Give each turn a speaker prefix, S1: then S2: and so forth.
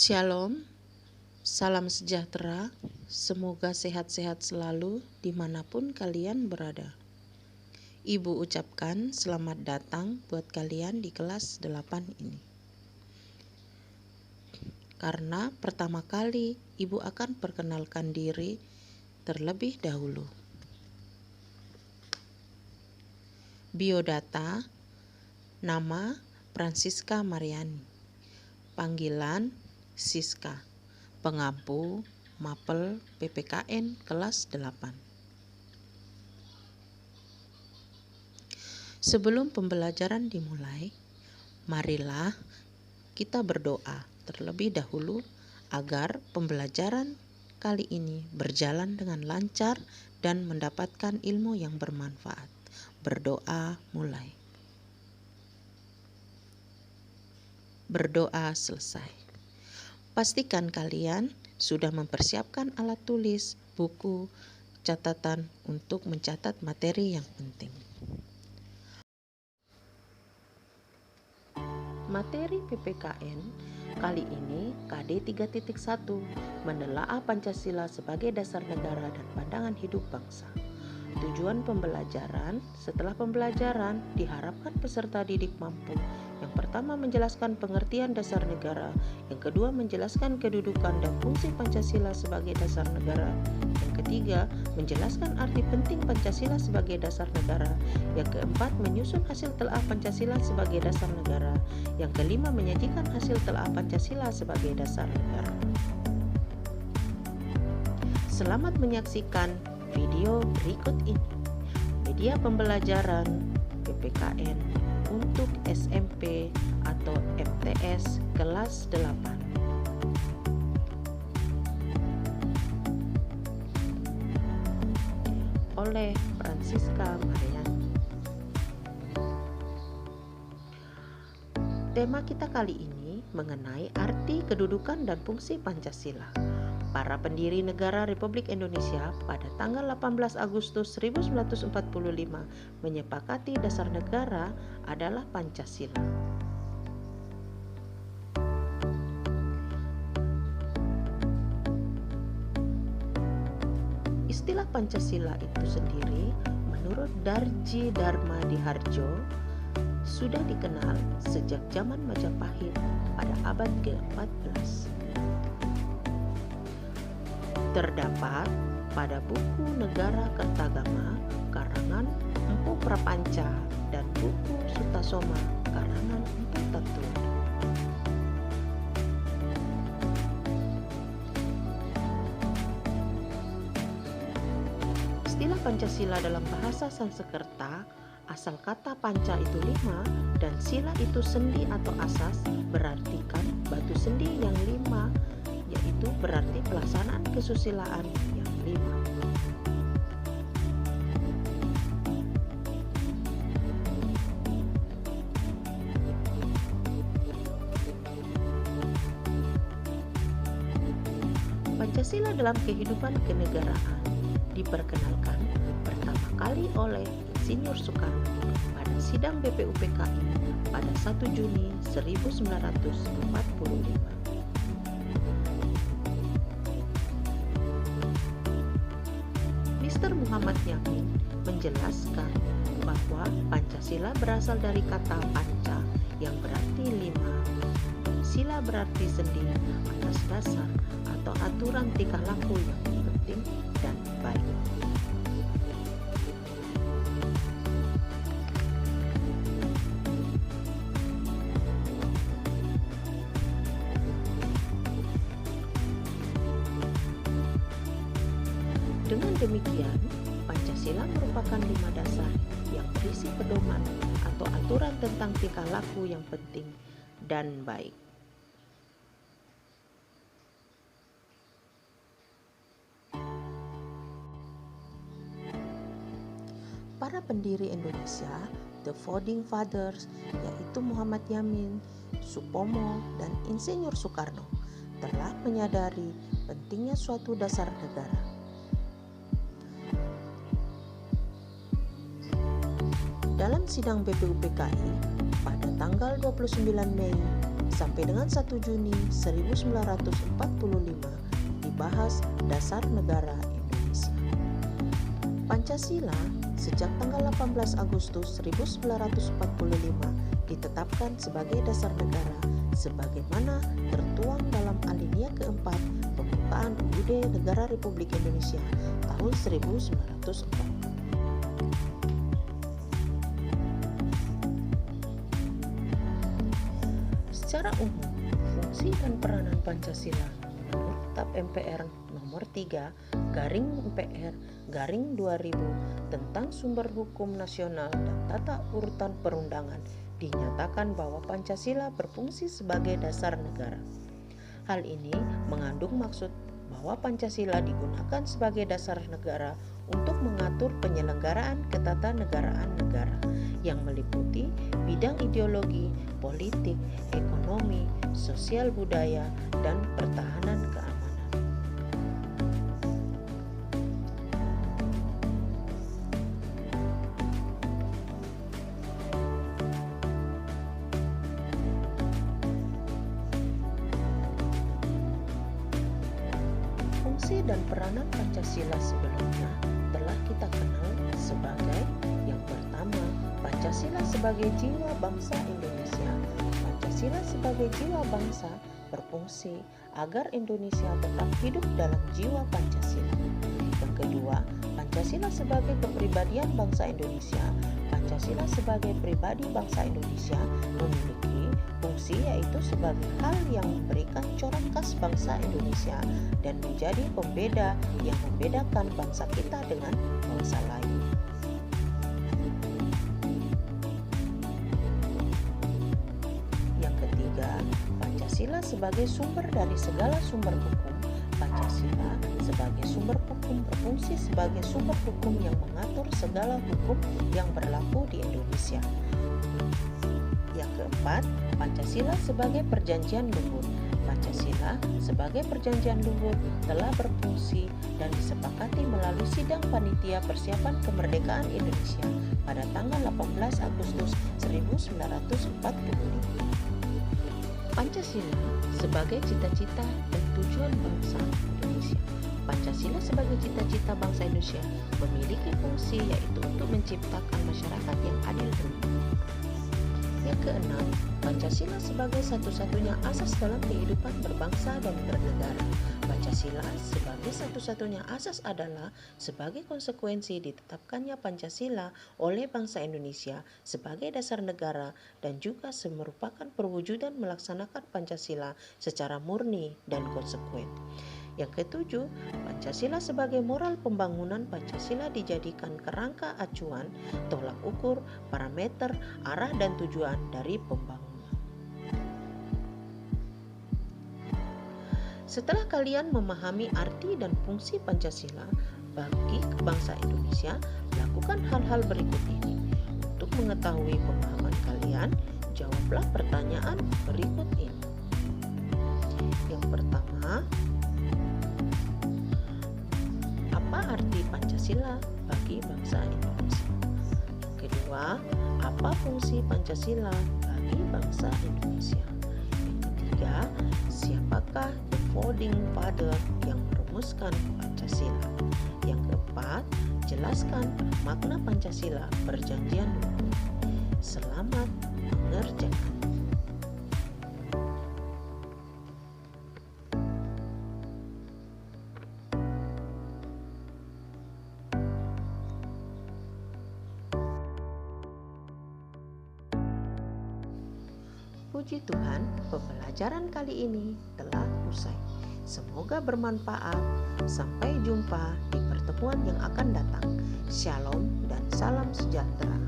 S1: Shalom, salam sejahtera, semoga sehat-sehat selalu dimanapun kalian berada. Ibu ucapkan selamat datang buat kalian di kelas 8 ini. Karena pertama kali Ibu akan perkenalkan diri terlebih dahulu. Biodata, nama Francisca Mariani, panggilan Siska, pengampu Mapel PPKN kelas 8. Sebelum pembelajaran dimulai, marilah kita berdoa terlebih dahulu agar pembelajaran kali ini berjalan dengan lancar dan mendapatkan ilmu yang bermanfaat. Berdoa mulai. Berdoa selesai. Pastikan kalian sudah mempersiapkan alat tulis, buku, catatan untuk mencatat materi yang penting. Materi PPKN kali ini KD 3.1 menelaah Pancasila sebagai dasar negara dan pandangan hidup bangsa. Tujuan pembelajaran, setelah pembelajaran diharapkan peserta didik mampu. Yang pertama menjelaskan pengertian dasar negara, yang kedua menjelaskan kedudukan dan fungsi Pancasila sebagai dasar negara, yang ketiga menjelaskan arti penting Pancasila sebagai dasar negara, yang keempat menyusun hasil telaah Pancasila sebagai dasar negara, yang kelima menyajikan hasil telaah Pancasila sebagai dasar negara. Selamat menyaksikan video berikut ini. Media pembelajaran PPKN untuk SMP atau MTS kelas 8. Oleh Francisca Mariani. Tema kita kali ini mengenai arti, kedudukan, dan fungsi Pancasila. Para pendiri negara Republik Indonesia pada tanggal 18 Agustus 1945 menyepakati dasar negara adalah Pancasila. Istilah Pancasila itu sendiri menurut Darji Dharma Diharjo sudah dikenal sejak zaman Majapahit pada abad ke-14. Terdapat pada buku Negara Kertagama karangan Empu Prapanca dan buku Sutasoma karangan Empu Tatu. Istilah Pancasila dalam bahasa Sanskerta, asal kata panca itu 5 dan sila itu sendi atau asas, berarti kan batu sendi yang 5, yaitu berarti pelaksanaan kesusilaan yang 5. Pancasila dalam kehidupan kenegaraan diperkenalkan pertama kali oleh Insinyur Soekarno pada sidang BPUPKI pada 1 Juni 1945. Mr. Muhammad Yamin menjelaskan bahwa Pancasila berasal dari kata panca yang berarti 5. Sila berarti sendi atas dasar atau aturan tingkah laku yang penting dan baik. Dengan demikian, Pancasila merupakan 5 dasar yang berisi pedoman atau aturan tentang tingkah laku yang penting dan baik. Para pendiri Indonesia, the founding fathers, yaitu Muhammad Yamin, Supomo, dan Insinyur Soekarno, telah menyadari pentingnya suatu dasar negara. Dalam sidang BPUPKI pada tanggal 29 Mei sampai dengan 1 Juni 1945 dibahas Dasar Negara Indonesia. Pancasila sejak tanggal 18 Agustus 1945 ditetapkan sebagai dasar negara sebagaimana tertuang dalam alinea keempat pembukaan UUD Negara Republik Indonesia tahun 1940. Secara umum, fungsi dan peranan Pancasila menurut Kitab MPR nomor 3/MPR/2000 tentang sumber hukum nasional dan tata urutan perundangan dinyatakan bahwa Pancasila berfungsi sebagai dasar negara. Hal ini mengandung maksud bahwa Pancasila digunakan sebagai dasar negara untuk mengatur penyelenggaraan ketatanegaraan negara yang meliputi bidang ideologi, politik, ekonomi, sosial budaya, dan pertahanan keamanan. Fungsi dan peranan Pancasila sebelumnya telah kita kenal sebagai yang pertama, Pancasila sebagai jiwa bangsa Indonesia. Pancasila sebagai jiwa bangsa berfungsi agar Indonesia tetap hidup dalam jiwa Pancasila. Yang kedua, Pancasila sebagai kepribadian bangsa Indonesia. Pancasila sebagai pribadi bangsa Indonesia memiliki fungsi yaitu sebagai hal yang memberikan corak khas bangsa Indonesia dan menjadi pembeda yang membedakan bangsa kita dengan bangsa lain. Yang ketiga, Pancasila sebagai sumber dari segala sumber hukum. Pancasila sebagai sumber hukum berfungsi sebagai sumber hukum yang mengatur segala hukum yang berlaku di Indonesia. Yang keempat, Pancasila sebagai perjanjian luhur. Pancasila sebagai perjanjian luhur telah berfungsi dan disepakati melalui sidang panitia persiapan kemerdekaan Indonesia pada tanggal 18 Agustus 1945. Pancasila sebagai cita-cita dan tujuan bangsa Indonesia. Pancasila sebagai cita-cita bangsa Indonesia memiliki fungsi yaitu untuk menciptakan masyarakat yang adil dan makmur. Yang keenam, Pancasila sebagai satu-satunya asas dalam kehidupan berbangsa dan bernegara. Pancasila sebagai satu-satunya asas adalah sebagai konsekuensi ditetapkannya Pancasila oleh bangsa Indonesia sebagai dasar negara dan juga merupakan perwujudan melaksanakan Pancasila secara murni dan konsekuen. Yang ketujuh, Pancasila sebagai moral pembangunan. Pancasila dijadikan kerangka acuan, tolak ukur, parameter, arah dan tujuan dari pembangunan. Setelah kalian memahami arti dan fungsi Pancasila bagi bangsa Indonesia, lakukan hal-hal berikut ini. Untuk mengetahui pemahaman kalian, jawablah pertanyaan berikut ini. Yang pertama, apa arti Pancasila bagi bangsa Indonesia? Yang kedua, apa fungsi Pancasila bagi bangsa Indonesia? Yang ketiga, siapakah the founding father yang merumuskan Pancasila? Yang keempat, jelaskan makna Pancasila perjanjian luhur. Selamat mengerjakan. Puji Tuhan, pembelajaran kali ini telah usai. Semoga bermanfaat. Sampai jumpa di pertemuan yang akan datang. Shalom dan salam sejahtera.